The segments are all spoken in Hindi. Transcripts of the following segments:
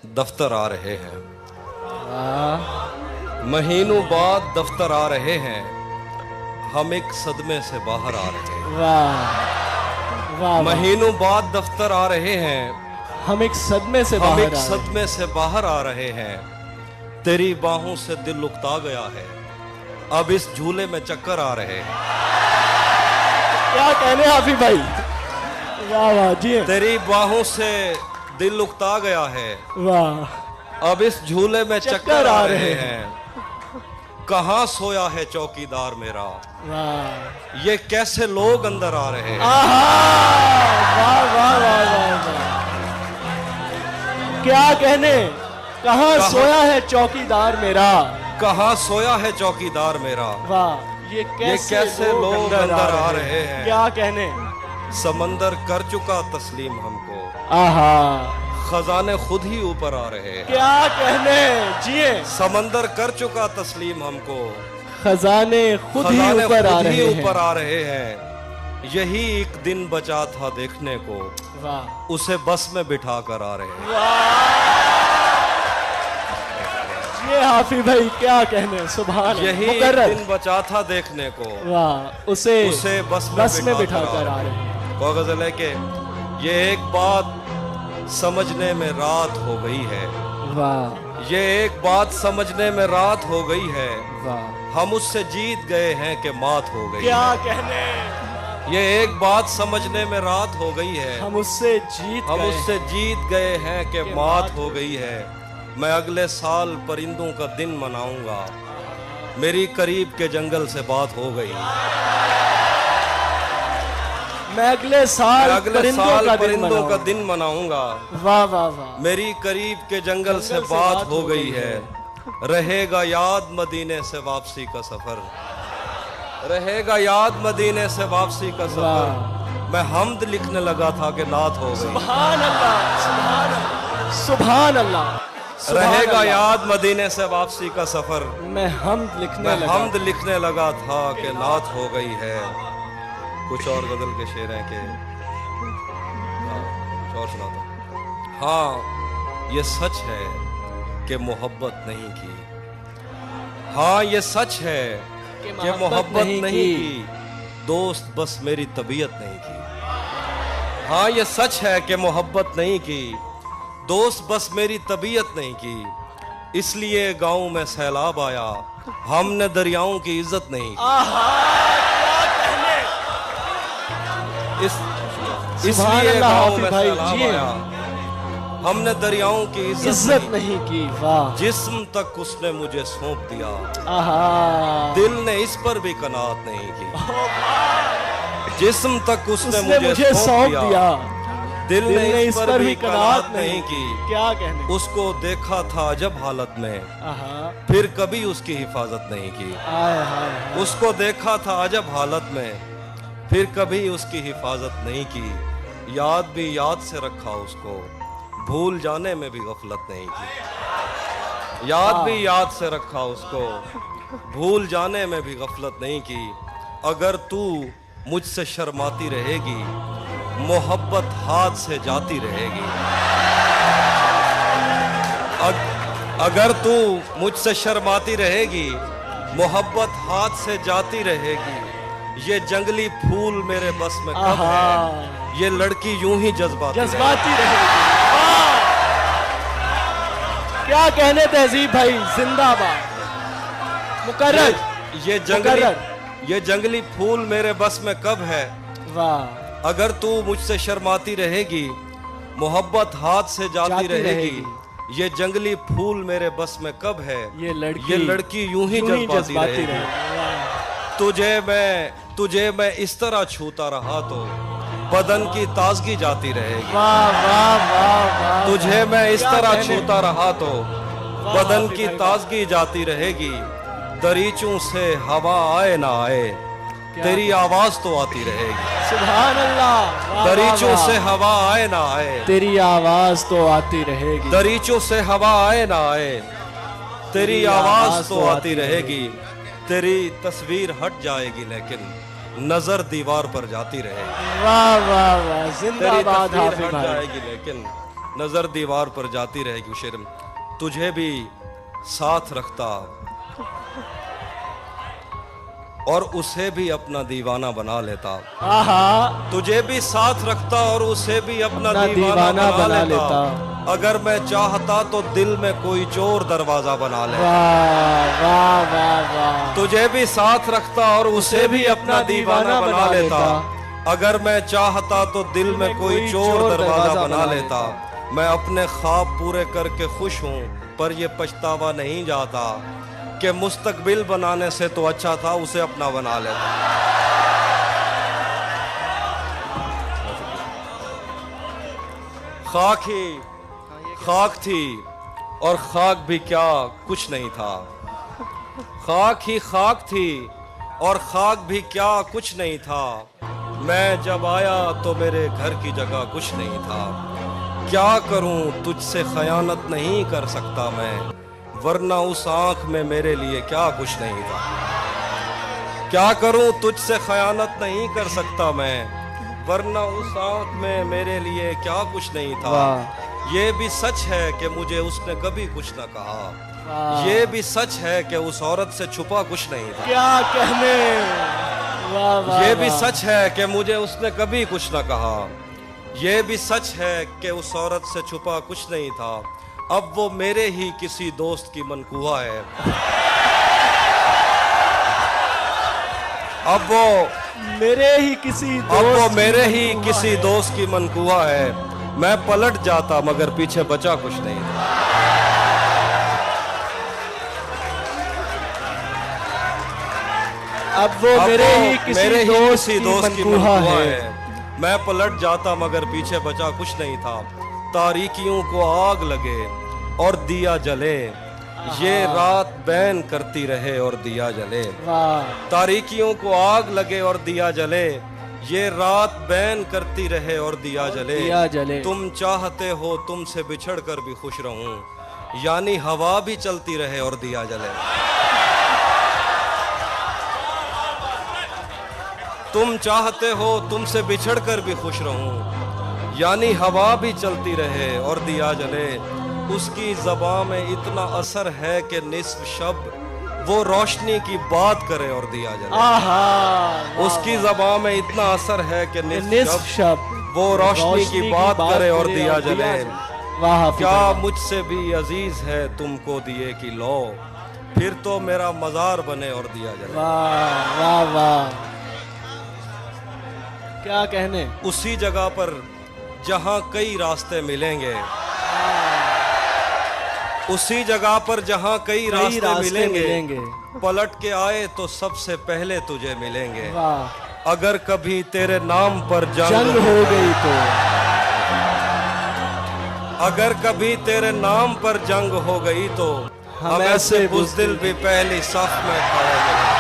दफ्तर आ रहे हैं, महीनों बाद दफ्तर आ रहे हैं, हम एक सदमे से बाहर आ रहे हैं। वाह वाह, महीनों बाद दफ्तर आ रहे हैं, हम एक सदमे से बाहर एक सदमे से बाहर आ रहे हैं। तेरी बाहों से दिल उकता गया है, अब इस झूले में चक्कर आ रहे हैं। क्या कहने हाफिज भाई, वाह वाह जी। तेरी बाहों से दिल उकता गया है, वाह, अब इस झूले में चक्कर आ रहे हैं। कहाँ सोया है चौकीदार मेरा, वाह, ये कैसे लोग अंदर आ रहे हैं। वाह वाह वाह वाह, क्या कहने। कहाँ सोया है चौकीदार मेरा, कहाँ सोया है चौकीदार मेरा। वाह, ये कैसे लोग अंदर आ रहे हैं। क्या कहने। समंदर कर चुका तस्लीम हमको, आहा, खजाने खुद ही ऊपर आ रहे हैं। क्या कहने जिए। समंदर कर चुका तस्लीम हमको, खजाने खुद ही ऊपर आ रहे हैं। यही एक दिन बचा था देखने को, वाह, उसे बस में बिठा कर आ रहे हैं। ये हाफिज भाई क्या कहने, सुभान। यही एक दिन बचा था देखने को, वाह, उसे बस में बिठा कर आ रहे हैं। गजल है कि ये एक बात समझने में रात हो गई है, वाह, ये एक बात समझने में रात हो गई है। वाह, हम उससे जीत गए हैं कि मात हो गई। क्या कहने। ये एक बात समझने में रात हो गई है, हम उससे जीत गए हैं कि मात हो गई है। मैं अगले साल परिंदों का दिन मनाऊंगा, मेरी करीब के जंगल से बात हो गई। मैं अगले साल परिंदों का दिन मनाऊंगा। वाह वाह वाह, मेरी करीब के जंगल से बात हो गई है। रहेगा याद मदीने से वापसी का सफर, रहेगा याद मदीने से वापसी का सफर। मैं हमद लिखने लगा था कि नात हो गई। सुभान अल्लाह, सुभान अल्लाह, सुभान अल्लाह। रहेगा याद मदीने से वापसी का सफर, मैं हमद लिखने लगा था कि नात हो गई है। कुछ और गजल के शेर हैं कि कुछ और सुनाता। हाँ, ये सच है कि मोहब्बत नहीं की। हाँ, ये सच है कि मोहब्बत नहीं की, दोस्त बस मेरी तबीयत नहीं की। हाँ, ये सच है कि मोहब्बत नहीं की, दोस्त बस मेरी तबीयत नहीं की। इसलिए गांव में सैलाब आया, हमने दरियाओं की इज्जत नहीं की। इसलिए गांव में सैलाब आया, हमने दरियाओं की इज्जत नहीं की। वाह, जिस्म तक उसने मुझे सौंप दिया, आहा, दिल ने इस पर भी कनात नहीं की। जिस्म तक उसने मुझे सौंप दिया, दिल ने इस पर भी कनात नहीं की। क्या कहने। उसको देखा था जब हालत में, आहा, फिर कभी उसकी हिफाजत नहीं की। उसको देखा था जब हालत में, फिर कभी उसकी हिफाजत नहीं की। याद भी याद से रखा उसको, भूल जाने में भी गफलत नहीं की। याद भी याद से रखा उसको, भूल जाने में भी गफलत नहीं की। अगर तू मुझसे शर्माती रहेगी, मोहब्बत हाथ से जाती रहेगी। अगर तू मुझसे शर्माती रहेगी, मोहब्बत हाथ से जाती रहेगी। ये जंगली फूल मेरे बस में कब है, ये लड़की यूं ही जज्बाती रहेगी। क्या कहने तहजीब भाई, जिंदाबाद। मुकर्रर, ये जंगली फूल मेरे बस में कब है। वाह, अगर तू मुझसे शर्माती रहेगी, मोहब्बत हाथ से जाती रहेगी। ये जंगली फूल मेरे बस में कब है, ये लड़की यूं ही जज्बाती रहेगी। तुझे मैं इस तरह छूता रहा तो बदन की ताजगी जाती रहेगी। वाह वाह वाह वाह, तुझे मैं इस तरह छूता रहा तो बदन की ताजगी जाती रहेगी। दरीचों से हवा आए ना आए, तेरी आवाज तो आती रहेगी। सुभान अल्लाह। दरीचों से हवा आए ना आए, तेरी आवाज तो आती रहेगी। दरीचों से हवा आए ना आए, तेरी आवाज तो आती रहेगी। तेरी तस्वीर हट जाएगी लेकिन नजर दीवार पर जाती रहेगी। वाह वाह वाह, जिंदाबाद हाफिज हट भाई। जाएगी लेकिन नजर दीवार पर जाती रहेगी शेर, तुझे भी साथ रखता और उसे भी अपना दीवाना बना लेता। आहा, तुझे भी साथ रखता और उसे भी अपना दीवाना बना लेता। अगर मैं चाहता तो दिल में कोई चोर दरवाजा बना ले। वाह वाह वाह वाह। तुझे भी साथ रखता और उसे भी अपना दीवाना बना लेता। अगर मैं चाहता तो दिल में कोई चोर दरवाजा बना लेता। मैं अपने ख्वाब पूरे करके खुश हूँ, पर ये पछतावा नहीं जाता कि मुस्तकबिल बनाने से तो अच्छा था उसे अपना बना लेता। खाक थी और खाक भी क्या कुछ नहीं था। खाक ही खाक थी और खाक भी क्या कुछ नहीं था। मैं जब आया तो मेरे घर की जगह कुछ नहीं था। क्या करूं तुझसे खयानत नहीं कर सकता मैं, वरना उस आंख में मेरे लिए क्या कुछ नहीं था। क्या करूं तुझसे खयानत नहीं कर सकता मैं, वरना उस आंख में मेरे लिए क्या कुछ नहीं था। ये भी सच है कि मुझे उसने कभी कुछ न कहा। ये भी सच है कि उस औरत से छुपा कुछ नहीं था। क्या कहने। वाह वाह। ये भी सच है कि मुझे उसने कभी कुछ न कहा। ये भी सच है कि उस औरत से छुपा कुछ नहीं था। अब वो मेरे ही किसी दोस्त की मनकूहा है। अब वो मेरे ही किसी दोस्त की मनकूहा है। मैं पलट जाता मगर पीछे बचा कुछ नहीं था। अब वो मेरे ही किसी दोस्त की मनकूहा है। मैं पलट जाता मगर पीछे बचा कुछ नहीं था। तारीकियों को आग लगे और दिया जले, ये रात बैन करती रहे और दिया जले। तारीकियों को आग लगे और दिया जले, ये रात बैन करती रहे और दिया जले। तुम चाहते हो तुमसे बिछड़ कर भी खुश रहूं, यानी हवा भी चलती रहे और दिया जले। तुम चाहते हो तुमसे बिछड़ कर भी खुश रहूं, यानी हवा भी चलती रहे और दिया जले। उसकी ज़बां में इतना असर है कि निस्फ शब वो रोशनी की बात करे और दिया जले। उसकी ज़बां में इतना असर है कि निस्फ शब वो रोशनी की बात करे और दिया जले। क्या मुझसे भी अजीज है तुमको दिए की लो, फिर तो मेरा मजार बने और दिया जले। वाह वाह वाह। क्या कहने। उसी जगह पर जहां कई रास्ते मिलेंगे, उसी जगह पर जहां कई रास्ते मिलेंगे, पलट के आए तो सबसे पहले तुझे मिलेंगे। अगर कभी तेरे नाम पर जंग हो गई तो, अगर कभी तेरे नाम पर जंग हो गई तो हम ऐसे बुज़दिल भी पहली सफ में खड़े मिलेंगे।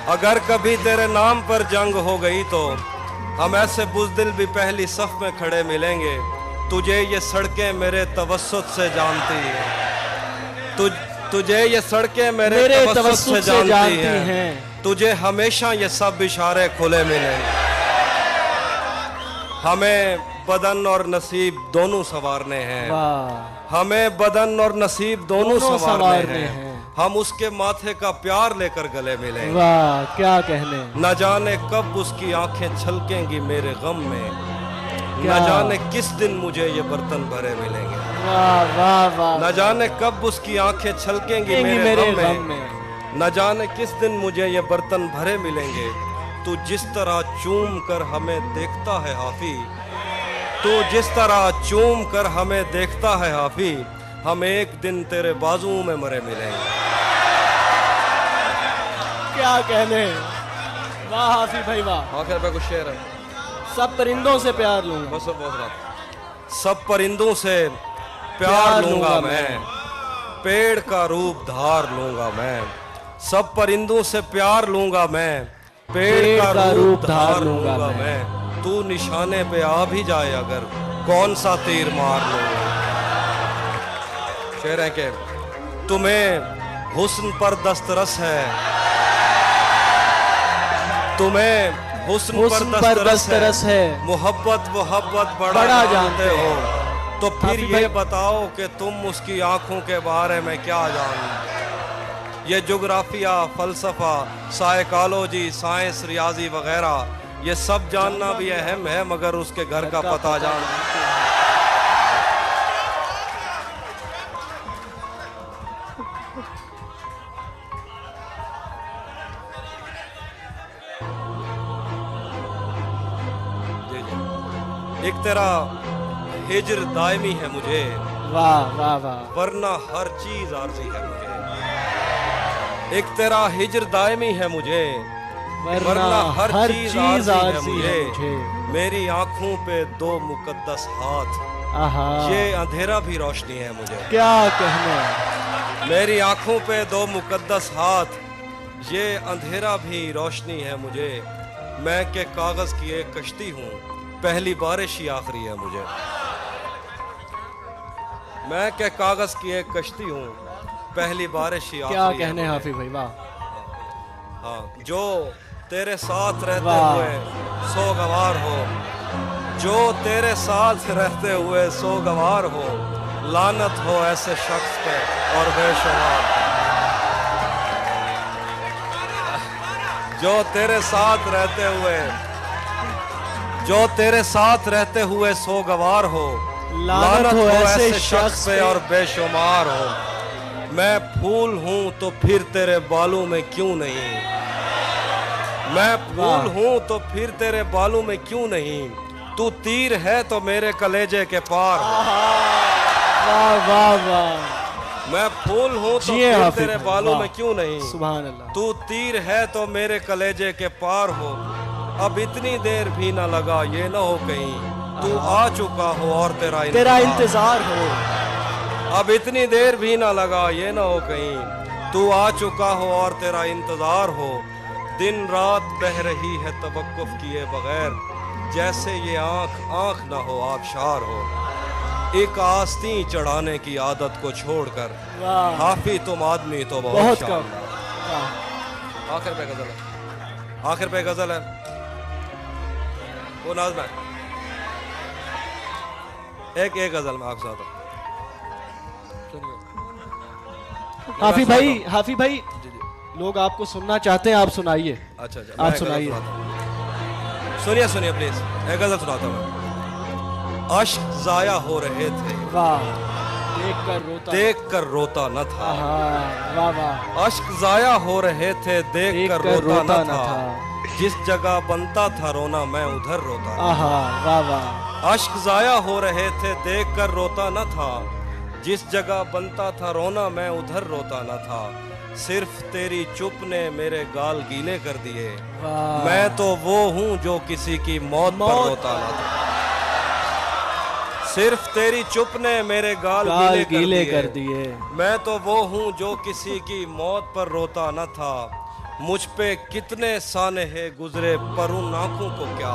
अगर कभी तेरे नाम पर जंग हो गई तो हम ऐसे बुज़दिल भी पहली सफ में खड़े मिलेंगे। तुझे ये सड़कें मेरे तवस्सुत से जानती हैं, तुझे ये सड़कें मेरे तवस्सुत से जानती हैं। तुझे हमेशा ये सब इशारे खुले मिलेंगे। हमें बदन और नसीब दोनों संवारने हैं, हमें बदन और नसीब दोनों संवारने हैं। हम उसके माथे का प्यार लेकर गले मिलेंगे। वाह क्या कहने। न जाने कब उसकी आंखें छलकेंगी मेरे गम में, न जाने किस दिन मुझे ये बर्तन भरे मिलेंगे। वाह वाह वाह। न जाने कब उसकी आंखें छलकेंगी मेरे गम में, न जाने किस दिन मुझे ये बर्तन भरे मिलेंगे। तू जिस तरह चूम कर हमें देखता है हाफी, तू जिस तरह चूम कर हमें देखता है हाफी, हम एक दिन तेरे बाजू में मरे मिलेंगे। क्या कहने। वाह हाफी भाई वाह। आखिर पे कुछ शेर है। सब परिंदों से प्यार लूंगा। बस बहुत। सब परिंदों से प्यार लूंगा मैं, पेड़ का रूप धार लूंगा मैं। सब परिंदों से प्यार लूंगा मैं, पेड़ का रूप धार लूंगा मैं। तू निशाने पे आ भी जाए अगर, कौन सा तीर मार लूंगा। शेर है कि तुम्हें हुस्न पर दस्तरस है, तुम्हें हुस्न पर दस्तरस है, मोहब्बत मोहब्बत बड़ा जानते हो। तो फिर ये बताओ कि तुम उसकी आंखों के बारे में क्या जानते। ये जोग्राफिया, फलसफा, साइकोलॉजी, साइंस, रियाजी वगैरह ये सब जानना भी अहम है, मगर उसके घर का पता जानना। एक तेरा हिज्र दायमी है मुझे, वाह वाह वाह, वरना हर चीज आरज़ी है मुझे। एक तेरा हिज्र दायमी है मुझे, वरना हर चीज आरज़ी है मुझे। मेरी आंखों पे दो मुकद्दस हाथ, ये अंधेरा भी रोशनी है मुझे। क्या कहने। मेरी आंखों पे दो मुकद्दस हाथ, ये अंधेरा भी रोशनी है मुझे। मैं के कागज की एक कश्ती हूँ, पहली बारिश ही आखिरी है मुझे। मैं के कागज की एक कश्ती हूँ, पहली बारिश ही आखिरी है। क्या कहने हाफिज भाई, वाह। हाँ, जो तेरे साथ रहते हुए सोगवार हो, जो तेरे साथ रहते हुए सोगवार हो, लानत हो ऐसे शख्स पे और बेशुमार। जो तेरे साथ रहते हुए, जो तेरे साथ रहते हुए सोगवार हो, लानत हो ऐसे शख्स पे और बेशुमार हो। मैं फूल हूं तो फिर तेरे बालों में क्यों नहीं, मैं फूल हूं तो फिर तेरे बालों में क्यों नहीं। तू तीर है तो मेरे कलेजे के पार। वाह वाह वाह। मैं फूल हूं तो फिर तेरे बालों में क्यों नहीं। सुभान अल्लाह। तू तीर है तो मेरे कलेजे के पार हो। अब इतनी देर भी ना लगा, ये ना हो कहीं तू आ चुका हो और तेरा इंतजार हो। अब इतनी देर भी ना लगा, ये ना हो कहीं तू आ चुका हो और तेरा इंतजार हो। दिन रात बह रही है तवक्कुफ किए बगैर, जैसे ये आंख आंख ना हो आबशार हो। एक आस्तीं चढ़ाने की आदत को छोड़कर हाफी तुम आदमी तो बहुत कम। आखिर पे गजल है, आखिर पे गजल है वो नाज़ में। एक गजल में आपके साथ हाफी भाई लोग आपको सुनना चाहते हैं, आप सुनाइए। अच्छा आप सुनाइए। सुनिए सुनिए प्लीज, एक गजल सुनाता हूँ। अश्क जाया हो रहे थे, वाह, देख कर रोता न था। वाह वाह। अश्क जाया हो रहे थे, देख कर रोता न था। जिस जगह बनता था रोना, मैं उधर रोता। वाह वाह। अश्क जाया हो रहे थे, देख कर रोता न था। जिस जगह बनता था रोना, मैं उधर रोता न था। सिर्फ तेरी चुप ने मेरे गाल गीले कर दिए। मैं तो वो हूँ जो किसी की मौत पर रोता न था। सिर्फ तेरी चुप ने मेरे गाल गीले कर दिए। मैं तो वो हूँ जो किसी की मौत पर रोता न था। मुझ पे कितने सानहे गुजरे पर उन आंखों को क्या।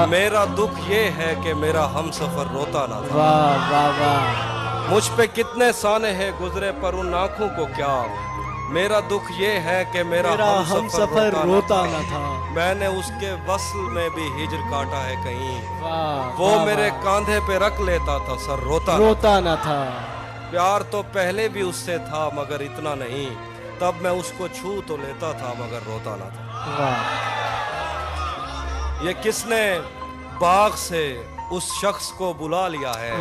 मेरा दुख ये है कि मेरा हमसफर रोता न था। वाह वाह वाह। मुझ पे कितने सानहे गुजरे पर उन आंखों को क्या। मेरा दुख ये है कि मेरा हमसफर रोता न था। मैंने उसके वस्ल में भी हिज्र काटा है कहीं। वो मेरे कांधे पे रख लेता था सर, रोता न था। प्यार तो पहले भी उससे था मगर इतना नहीं। तब मैं उसको छू तो लेता था मगर रोता न था। ये किसने बाग से उस शख्स को बुला लिया है।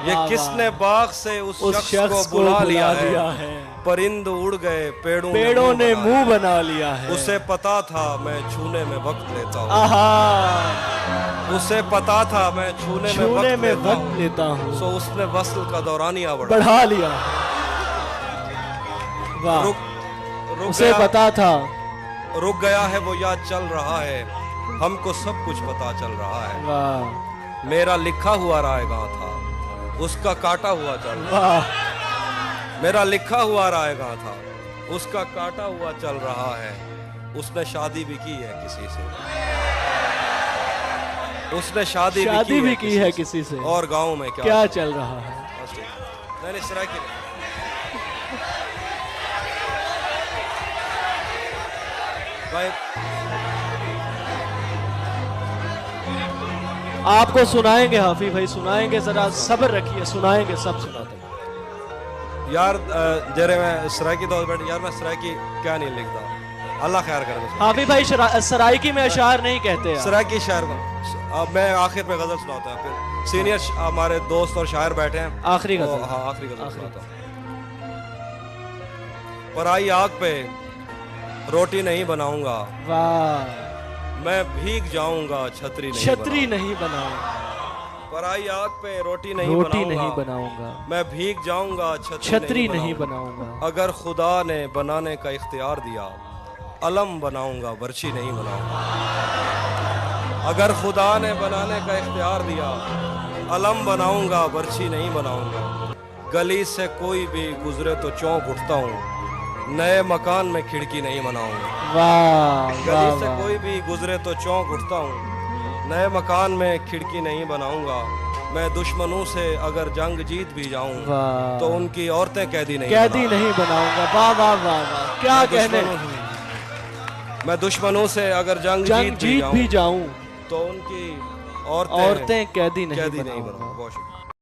ये किसने बाग से उस शख्स को बुला लिया है। परिंद उड़ गए, पेड़ों ने मुंह बना लिया है। उसे पता था मैं छूने में वक्त लेता हूँ। उसे पता था मैं छूने में वक्त लेता हूँ। सो उसने वस्ल का दौरानिया बढ़ा लिया। उसे पता था, रुक गया है वो याद चल रहा है। हमको सब कुछ पता चल रहा है। मेरा लिखा हुआ रायगा था, उसका काटा हुआ चल रहा है। मेरा लिखा हुआ रायगा था, उसका काटा हुआ चल रहा है। उसने शादी भी की है किसी से। उसने शादी भी की है किसी से। और गांव में क्या चल रहा है। नहीं इस तरह की भाई आपको सुनाएंगे हाफिज भाई, सुनाएंगे, जरा सब्र रखिए, सुनाएंगे, सब सुनाते हैं। यार जरे मैं सराइकी तौर पर यार मैं सराइकी क्या नहीं लिखता, अल्लाह खैर करे। हाफिज भाई सराइकी में अशार नहीं कहते यार। सराइकी शायर अब मैं आखिर में गजल सुनाता हूँ, फिर सीनियर हमारे दोस्त और शायर बैठे हैं, आखिरी गजल। हाँ आखिरी गजल सुनाता हूँ। पराई आग पे रोटी नहीं बनाऊंगा, वाह, मैं भीग जाऊंगा छतरी नहीं बनाऊंगा। पराई आग पे रोटी नहीं बनाऊंगा, मैं भीग जाऊंगा छतरी नहीं बनाऊंगा। अगर खुदा ने बनाने का इख्तियार दिया, अलम बनाऊंगा, बर्छी नहीं बनाऊंगा। अगर खुदा ने बनाने का इख्तियार दिया, अलम बनाऊंगा, बर्छी नहीं बनाऊंगा। गली से कोई भी गुजरे तो चौंक उठता हूँ, नए मकान में खिड़की नहीं बनाऊंगा। वाह, गली से कोई भी गुजरे तो चौंक उठता हूँ, नए मकान में खिड़की नहीं बनाऊंगा। मैं दुश्मनों से अगर जंग जीत भी जाऊं, तो उनकी औरतें कैदी नहीं बनाऊंगा। वाह वाह वाह वाह, क्या कहने। मैं दुश्मनों से अगर जंग जीत भी जाऊं, तो उनकी औरतें कैदी नहीं बनाऊंगा। बहुत शुक्रिया।